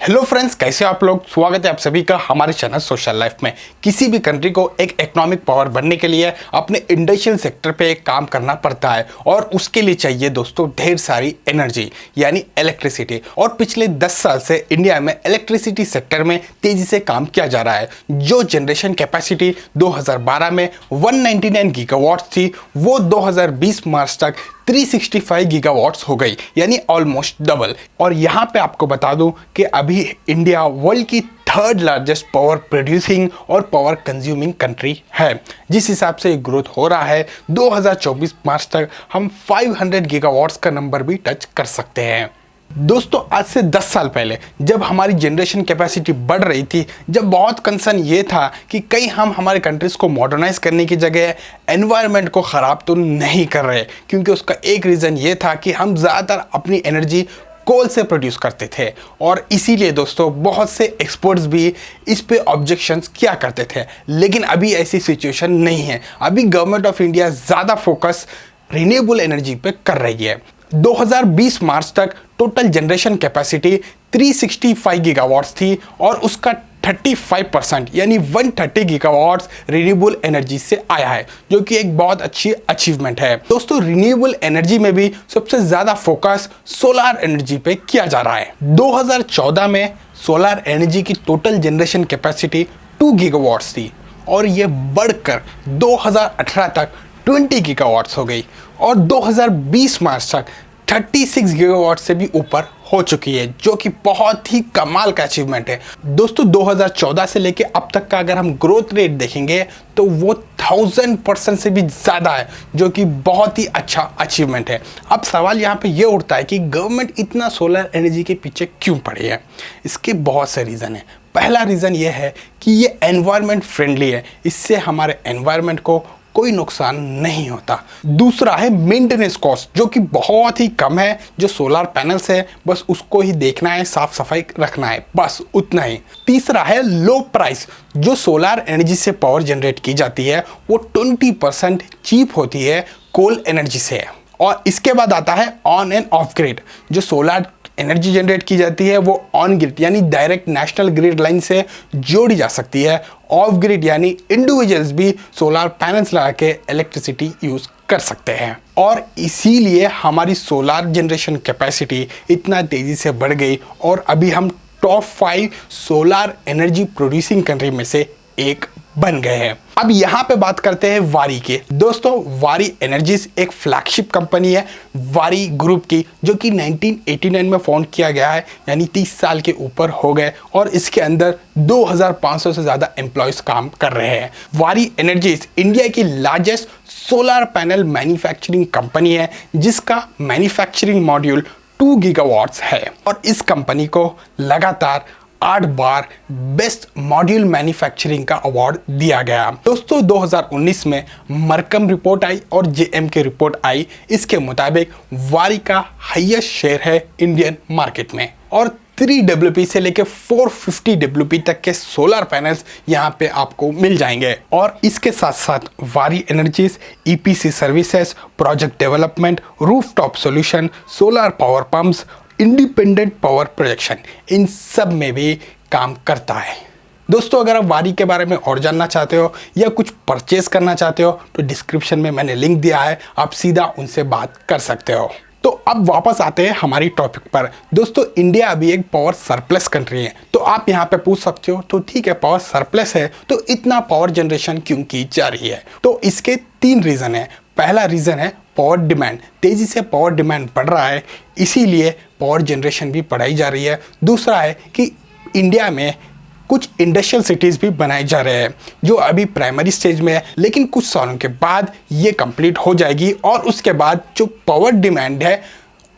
Hello friends, कैसे हो आप लोग। स्वागत है आप सभी का हमारे चैनल सोशल लाइफ में। किसी भी कंट्री को एक इकोनॉमिक पावर बनने के लिए अपने इंडस्ट्रियल सेक्टर पे काम करना पड़ता है और उसके लिए चाहिए दोस्तों ढेर सारी एनर्जी यानी इलेक्ट्रिसिटी। और पिछले 10 साल से इंडिया में इलेक्ट्रिसिटी सेक्टर में तेजी से काम किया जा रहा है। जो जनरेशन कैपेसिटी 2012 में 199 गीगावाट्स थी वो 2020 मार्च तक 365 गीगावाट्स हो गई, यानी ऑलमोस्ट डबल। और यहाँ पे आपको बता दूं कि अभी इंडिया वर्ल्ड की थर्ड लार्जेस्ट पावर प्रोड्यूसिंग और पावर कंज्यूमिंग कंट्री है। जिस हिसाब से ग्रोथ हो रहा है 2024 मार्च तक हम 500 गीगावाट्स का नंबर भी टच कर सकते हैं। दोस्तों, आज से 10 साल पहले जब हमारी जनरेशन कैपेसिटी बढ़ रही थी, जब बहुत कंसर्न ये था कि कहीं हम हमारे कंट्रीज़ को मॉडर्नाइज करने की जगह एनवायरनमेंट को ख़राब तो नहीं कर रहे, क्योंकि उसका एक रीज़न ये था कि हम ज़्यादातर अपनी एनर्जी कोल से प्रोड्यूस करते थे। और इसीलिए दोस्तों बहुत से एक्सपर्ट्स भी इस पे ऑब्जेक्शंस किया करते थे। लेकिन अभी ऐसी सिचुएशन नहीं है। अभी गवर्नमेंट ऑफ इंडिया ज़्यादा फोकस रिन्यूएबल एनर्जी पे कर रही है। 2020 मार्च तक टोटल जनरेशन कैपेसिटी 365 गीगावाट्स थी और उसका 35% यानी 130 गीगावाट्स रिन्यूएबल एनर्जी से आया है, जो कि एक बहुत अच्छी अचीवमेंट है। दोस्तों, रिन्यूएबल एनर्जी में भी सबसे ज़्यादा फोकस सोलर एनर्जी पे किया जा रहा है। 2014 में सोलर एनर्जी की टोटल जनरेशन कैपेसिटी 2 गीगावाट्स थी और ये बढ़कर 2018 तक 20 गीगावाट्स हो गई और 2020 मार्च तक 36 गीगावाट से भी ऊपर हो चुकी है, जो कि बहुत ही कमाल का अचीवमेंट है। दोस्तों, 2014 से लेके अब तक का अगर हम ग्रोथ रेट देखेंगे तो वो 1000% से भी ज़्यादा है, जो कि बहुत ही अच्छा अचीवमेंट है। अब सवाल यहाँ पे ये उठता है कि गवर्नमेंट इतना सोलर एनर्जी के पीछे क्यों पड़ी है। इसके बहुत से रीज़न है। पहला रीज़न ये है कि ये एनवायरनमेंट फ्रेंडली है, इससे हमारे एनवायरनमेंट को कोई नुकसान नहीं होता। दूसरा है मेंटेनेंस कॉस्ट, जो कि बहुत ही कम है। जो सोलर पैनल्स है बस उसको ही देखना है, साफ सफाई रखना है, बस उतना ही। तीसरा है लो प्राइस। जो सोलर एनर्जी से पावर जनरेट की जाती है वो 20% चीप होती है कोल एनर्जी से। और इसके बाद आता है ऑन एंड ऑफ ग्रिड। जो सोलर एनर्जी जनरेट की जाती है वो ऑन ग्रिड यानी डायरेक्ट नेशनल ग्रिड लाइन से जोड़ी जा सकती है। ऑफ ग्रिड यानी इंडिविजुअल्स भी सोलर पैनल्स लगा के इलेक्ट्रिसिटी यूज कर सकते हैं। और इसीलिए हमारी सोलर जनरेशन कैपेसिटी इतना तेजी से बढ़ गई और अभी हम top 5 solar energy producing country में से एक बन गए हैं। अब यहाँ पे बात करते हैं वारी के। दोस्तों, वारी एनर्जीज एक फ्लैगशिप कंपनी है वारी ग्रुप की, जो कि 1989 में फाउंड किया गया है, यानी 30 साल के ऊपर हो गए और इसके अंदर 2500 से ज़्यादा एम्प्लॉयज़ काम कर रहे हैं। वारी एनर्जीज इंडिया की largest solar panel manufacturing company है, जिसका मैन्युफैक्चरिंग मॉड्यूल 2 गीगावाट्स है। और इस कंपनी को लगातार 8 बार बेस्ट मॉड्यूल मैन्युफैक्चरिंग का अवार्ड दिया गया। दोस्तों, 2019 में मरकम रिपोर्ट आई और जेएम की रिपोर्ट आई। इसके मुताबिक वारी का हाईएस्ट शेयर है इंडियन मार्केट में और 3 से लेकर 450 WP तक के सोलर पैनल्स यहाँ पे आपको मिल जाएंगे। और इसके साथ साथ Waaree energies EPC services, project development, rooftop solution, solar power pumps, independent power projection, इन सब में भी काम करता है। दोस्तों, अगर आप वारी के बारे में और जानना चाहते हो या कुछ परचेज करना चाहते हो तो डिस्क्रिप्शन में मैंने लिंक दिया है, आप सीधा उनसे बात कर सकते हो। तो अब वापस आते हैं हमारी टॉपिक पर। दोस्तों, इंडिया अभी एक पावर सरप्लस कंट्री है। तो आप यहाँ पे पूछ सकते हो तो ठीक है, पावर सरप्लस है तो इतना पावर जनरेशन क्यों की जा रही है। तो इसके 3 रीज़न है। पहला रीज़न है पावर डिमांड। तेज़ी से पावर डिमांड बढ़ रहा है, इसीलिए पावर जनरेशन भी बढ़ाई जा रही है। दूसरा है कि इंडिया में कुछ इंडस्ट्रियल सिटीज़ भी बनाए जा रहे हैं, जो अभी प्राइमरी स्टेज में है, लेकिन कुछ सालों के बाद ये कंप्लीट हो जाएगी और उसके बाद जो पावर डिमांड है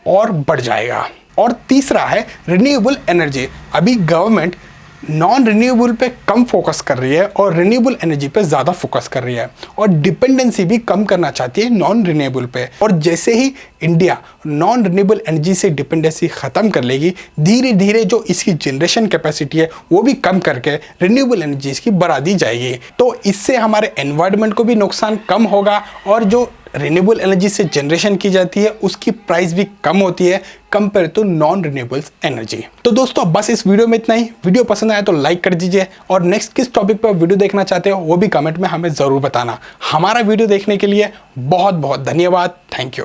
और बढ़ जाएगा। और तीसरा है रिन्यूएबल एनर्जी। अभी गवर्नमेंट नॉन रिन्यूएबल पे कम फोकस कर रही है और रिन्यूएबल एनर्जी पे ज़्यादा फोकस कर रही है और डिपेंडेंसी भी कम करना चाहती है नॉन रिन्यूएबल पे। और जैसे ही इंडिया नॉन रिन्यूएबल एनर्जी से डिपेंडेंसी ख़त्म कर लेगी, धीरे धीरे जो इसकी जनरेशन कैपेसिटी है वो भी कम करके रिन्यूएबल एनर्जीज की बढ़ा दी जाएगी। तो इससे हमारे एनवायरनमेंट को भी नुकसान कम होगा और जो रिन्यूएबल एनर्जी से जनरेशन की जाती है उसकी प्राइस भी कम होती है compare to non renewables energy. तो दोस्तों बस इस वीडियो में इतना ही। वीडियो पसंद आया तो लाइक कर दीजिए और नेक्स्ट किस टॉपिक पर वीडियो देखना चाहते हो वो भी कमेंट में हमें ज़रूर बताना। हमारा वीडियो देखने के लिए बहुत बहुत धन्यवाद। Thank you.